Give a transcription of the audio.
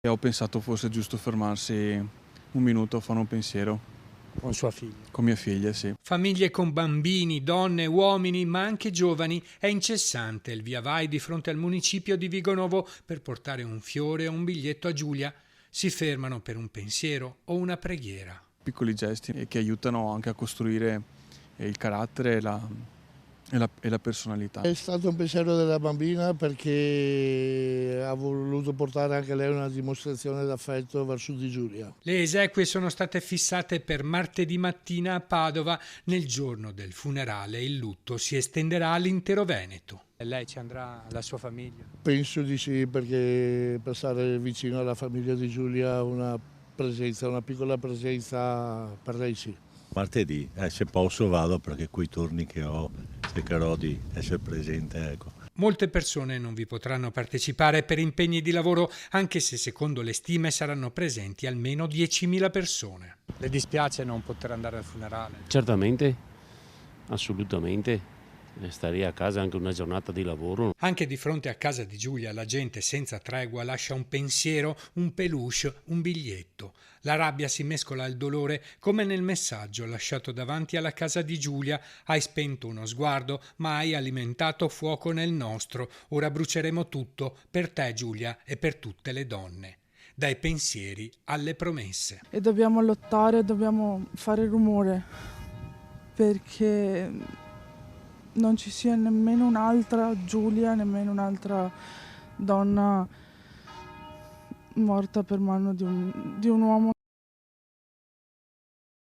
E ho pensato fosse giusto fermarsi un minuto a fare un pensiero. Con sua figlia. Con mia figlia, sì. Famiglie con bambini, donne, uomini, ma anche giovani. È incessante il via vai di fronte al municipio di Vigonovo per portare un fiore o un biglietto a Giulia. Si fermano per un pensiero o una preghiera. Piccoli gesti che aiutano anche a costruire il carattere e la personalità. È stato un pensiero della bambina perché ha voluto portare anche lei una dimostrazione d'affetto verso di Giulia. Le esequie sono state fissate per martedì mattina a Padova. Nel giorno del funerale il lutto si estenderà all'intero Veneto. E lei ci andrà alla sua famiglia? Penso di sì, perché per stare vicino alla famiglia di Giulia una piccola presenza per lei sì. Martedì, se posso vado, perché coi turni che ho cercherò di essere presente, ecco. Molte persone non vi potranno partecipare per impegni di lavoro, anche se secondo le stime saranno presenti almeno 10.000 persone. Le dispiace non poter andare al funerale? Certamente, assolutamente. Starei a casa anche una giornata di lavoro. Anche di fronte a casa di Giulia la gente senza tregua lascia un pensiero, un peluche, un biglietto. La rabbia si mescola al dolore, come nel messaggio lasciato davanti alla casa di Giulia. Hai spento uno sguardo, ma hai alimentato fuoco nel nostro. Ora bruceremo tutto per te, Giulia, e per tutte le donne. Dai pensieri alle promesse. E dobbiamo lottare, dobbiamo fare rumore, perché non ci sia nemmeno un'altra Giulia, nemmeno un'altra donna morta per mano di un uomo